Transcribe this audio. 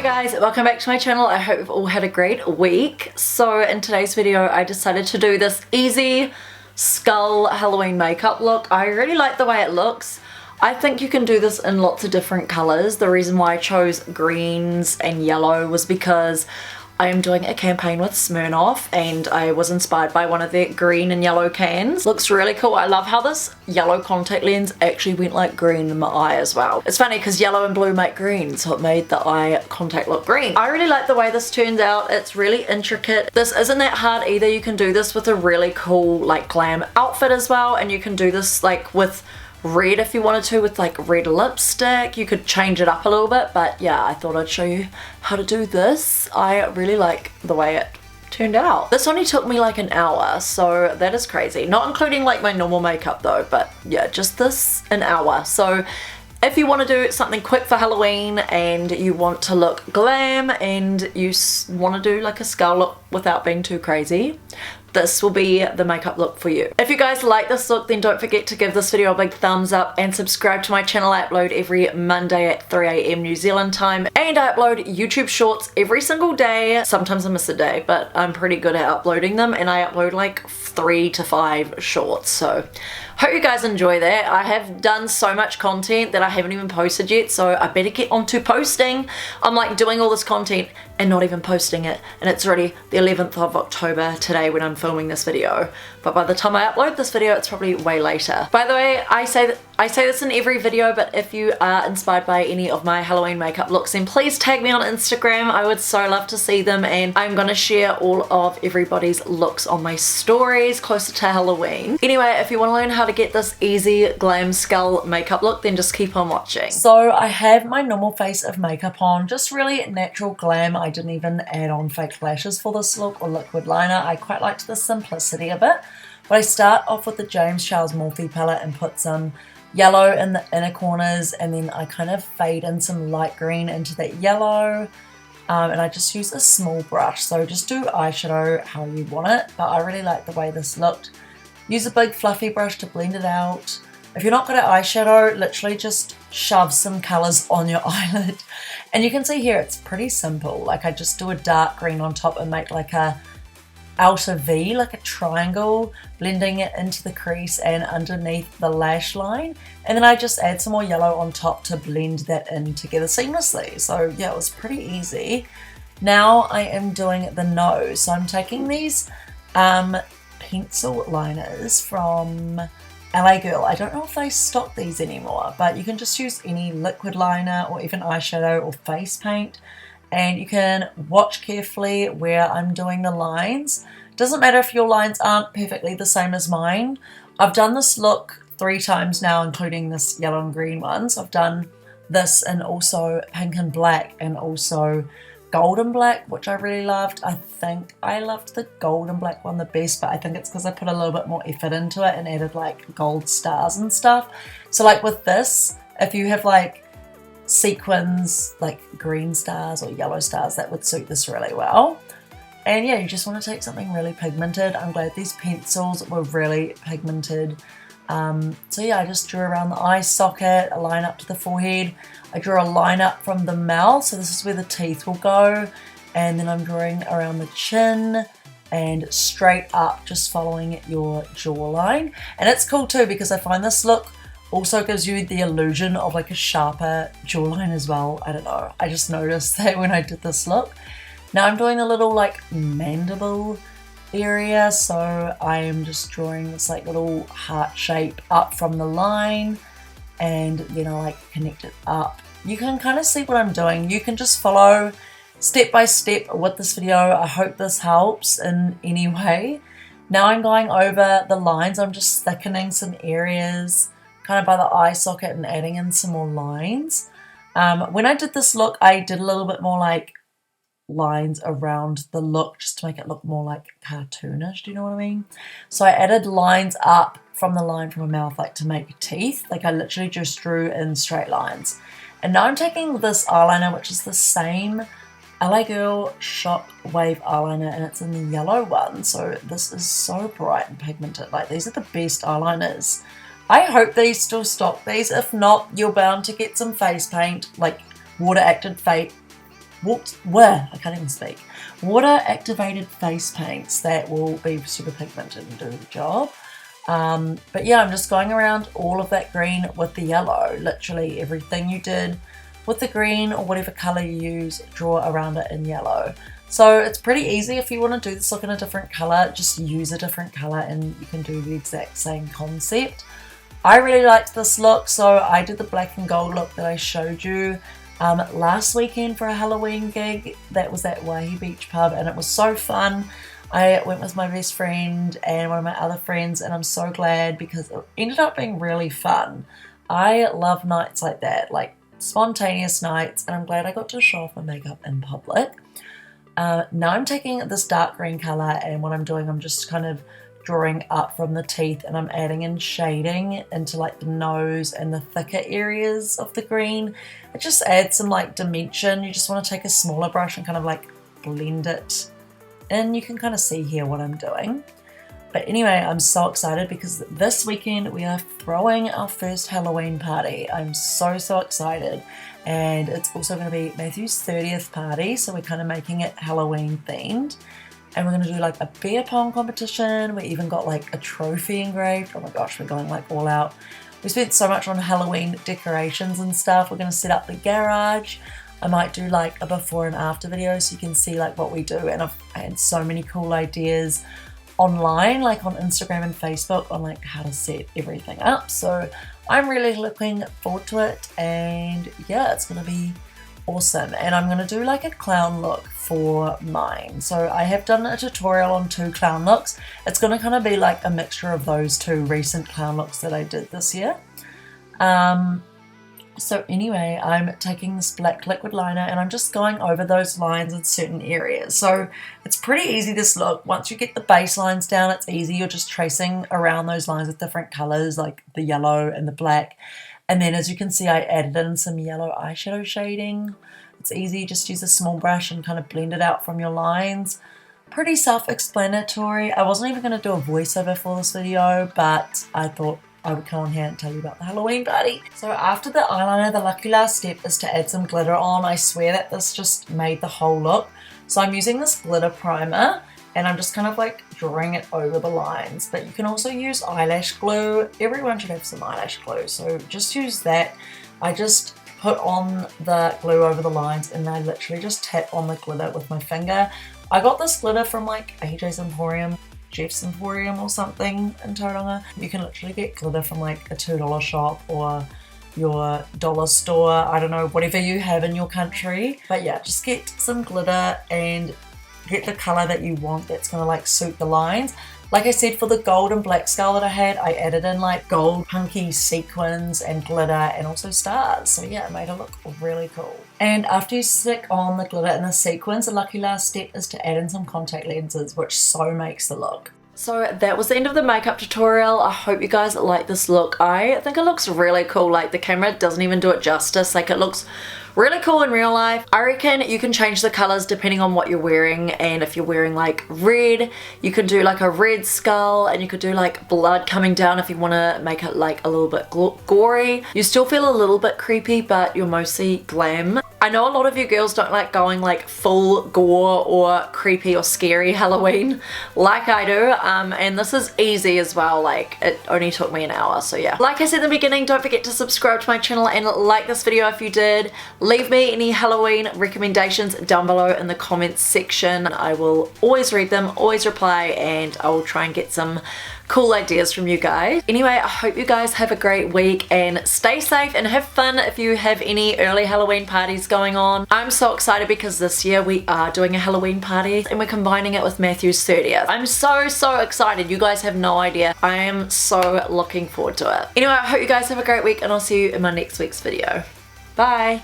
guys, welcome back to my channel. I hope you've all had a great week. So in today's video I decided to do this easy skull Halloween makeup look. I really like the way it looks. I think you can do this in lots of different colors. The reason why I chose greens and yellow was because I am doing a campaign with Smirnoff and I was inspired by one of their green and yellow cans. Looks really cool. I love how this yellow contact lens actually went like green in my eye as well. It's funny because yellow and blue make green, so it made the eye contact look green. I really like the way this turns out. It's really intricate. This isn't that hard either. You can do this with a really cool like glam outfit as well, and you can do this like with red if you wanted to, with like red lipstick. You could change it up a little bit, but yeah, I thought I'd show you how to do this. I really like the way it turned out. This only took me like an hour, so that is crazy. Not including like my normal makeup though, but yeah, just this an hour. So if you want to do something quick for Halloween and you want to look glam and you want to do like a skull look without being too crazy, this will be the makeup look for you. If you guys like this look, then don't forget to give this video a big thumbs up and subscribe to my channel. I upload every Monday at 3 AM New Zealand time, and I upload YouTube shorts every single day. Sometimes I miss a day, but I'm pretty good at uploading them, and I upload like 3 to 5 shorts. So hope you guys enjoy that. I have done so much content that I haven't even posted yet, so I better get onto posting. I'm like doing all this content and not even posting it, and it's already the 11th of October today when I'm filming this video. But by the time I upload this video, it's probably way later. By the way, I say this in every video, but if you are inspired by any of my Halloween makeup looks, then please tag me on Instagram. I would so love to see them, and I'm gonna share all of everybody's looks on my stories closer to Halloween. Anyway, if you want to learn how to get this easy glam skull makeup look, then just keep on watching. So I have my normal face of makeup on, just really natural glam. I didn't even add on fake lashes for this look or liquid liner. I quite liked the simplicity of it. But I start off with the James Charles Morphe palette and put some yellow in the inner corners, and then I kind of fade in some light green into that yellow. And I just use a small brush, so just do eyeshadow how you want it, but I really like the way this looked. Use a big fluffy brush to blend it out. If you're not good at eyeshadow, literally just shove some colours on your eyelid. And you can see here it's pretty simple. Like I just do a dark green on top and make like a outer V, like a triangle, blending it into the crease and underneath the lash line, and then I just add some more yellow on top to blend that in together seamlessly. So yeah, it was pretty easy. Now I am doing the nose, so I'm taking these pencil liners from LA Girl. I don't know if they stock these anymore, but you can just use any liquid liner or even eyeshadow or face paint. And you can watch carefully where I'm doing the lines. Doesn't matter if your lines aren't perfectly the same as mine. I've done this look 3 times now, including this yellow and green ones. I've done this in also pink and black and also golden black, which I really loved. I think I loved the golden black one the best, but I think it's because I put a little bit more effort into it and added like gold stars and stuff. So like with this, if you have like sequins like green stars or yellow stars, that would suit this really well. And yeah, you just want to take something really pigmented. I'm glad these pencils were really pigmented. So yeah, I just drew around the eye socket, a line up to the forehead. I drew a line up from the mouth, so this is where the teeth will go, and then I'm drawing around the chin and straight up, just following your jawline. And it's cool too because I find this look also gives you the illusion of like a sharper jawline as well. I don't know, I just noticed that when I did this look. Now I'm doing a little like mandible area, so I am just drawing this like little heart shape up from the line and then I like connect it up. You can kind of see what I'm doing. You can just follow step by step with this video. I hope this helps in any way. Now I'm going over the lines. I'm just thickening some areas kind of by the eye socket and adding in some more lines. When I did this look, I did a little bit more like lines around the look just to make it look more like cartoonish, do you know what I mean? So I added lines up from the line from my mouth, like to make teeth. Like I literally just drew in straight lines. And now I'm taking this eyeliner, which is the same LA Girl Shock Wave eyeliner, and it's in the yellow one. So this is so bright and pigmented. Like these are the best eyeliners. I hope they still stock these. If not, you're bound to get some face paint, like water acted I can't even speak. Water activated face paints that will be super pigmented and do the job. But yeah, I'm just going around all of that green with the yellow. Literally everything you did with the green or whatever colour you use, draw around it in yellow. So it's pretty easy. If you want to do this look in a different colour, just use a different colour and you can do the exact same concept. I really liked this look, so I did the black and gold look that I showed you last weekend for a Halloween gig. That was at Waihi Beach Pub and it was so fun. I went with my best friend and one of my other friends and I'm so glad because it ended up being really fun. I love nights like that, like spontaneous nights, and I'm glad I got to show off my makeup in public. Now I'm taking this dark green colour and what I'm doing, I'm just kind of drawing up from the teeth and I'm adding in shading into like the nose and the thicker areas of the green. It just adds some like dimension. You just want to take a smaller brush and kind of like blend it in. You can kind of see here what I'm doing. But anyway, I'm so excited because this weekend we are throwing our first Halloween party. I'm so excited. And it's also going to be Matthew's 30th party, so we're kind of making it Halloween themed. And we're going to do like a beer pong competition. We even got like a trophy engraved. Oh my gosh, we're going like all out. We spent so much on Halloween decorations and stuff. We're going to set up the garage. I might do like a before and after video so you can see like what we do. And I've had so many cool ideas online, like on Instagram and Facebook, on like how to set everything up. So I'm really looking forward to it, and yeah, it's gonna be awesome. And I'm gonna do like a clown look for mine. So I have done a tutorial on 2 clown looks. It's gonna kind of be like a mixture of those 2 recent clown looks that I did this year. So anyway, I'm taking this black liquid liner and I'm just going over those lines in certain areas. So it's pretty easy, this look. Once you get the base lines down, it's easy. You're just tracing around those lines with different colors like the yellow and the black. And then as you can see, I added in some yellow eyeshadow shading. It's easy, just use a small brush and kind of blend it out from your lines. Pretty self-explanatory. I wasn't even going to do a voiceover for this video, but I thought I would come on here and tell you about the Halloween party. So after the eyeliner, the lucky last step is to add some glitter on. I swear that this just made the whole look. So I'm using this glitter primer and I'm just kind of like drawing it over the lines. But you can also use eyelash glue. Everyone should have some eyelash glue, so just use that. I just put on the glue over the lines and I literally just tap on the glitter with my finger. I got this glitter from like AJ's Emporium, Jeff's Emporium or something in Tauranga. You can literally get glitter from like a $2 shop or your dollar store, I don't know, whatever you have in your country. But yeah, just get some glitter and get the colour that you want that's going to like suit the lines. Like I said, for the gold and black skull that I had, I added in like gold punky sequins and glitter and also stars. So yeah, it made it look really cool. And after you stick on the glitter and the sequins, the lucky last step is to add in some contact lenses, which so makes the look. So that was the end of the makeup tutorial. I hope you guys like this look. I think it looks really cool. Like the camera doesn't even do it justice. Like it looks really cool in real life. I reckon you can change the colors depending on what you're wearing, and if you're wearing like red, you can do like a red skull, and you could do like blood coming down if you want to make it like a little bit gory. You still feel a little bit creepy, but you're mostly glam. I know a lot of you girls don't like going like full gore or creepy or scary Halloween like I do, and this is easy as well. Like it only took me an hour, so yeah. Like I said in the beginning, don't forget to subscribe to my channel and like this video if you did. Leave me any Halloween recommendations down below in the comments section. I will always read them, always reply, and I will try and get some cool ideas from you guys. Anyway, I hope you guys have a great week and stay safe and have fun if you have any early Halloween parties going on. I'm so excited because this year we are doing a Halloween party and we're combining it with Matthew's 30th. I'm so excited. You guys have no idea. I am so looking forward to it. Anyway, I hope you guys have a great week and I'll see you in my next week's video. Bye!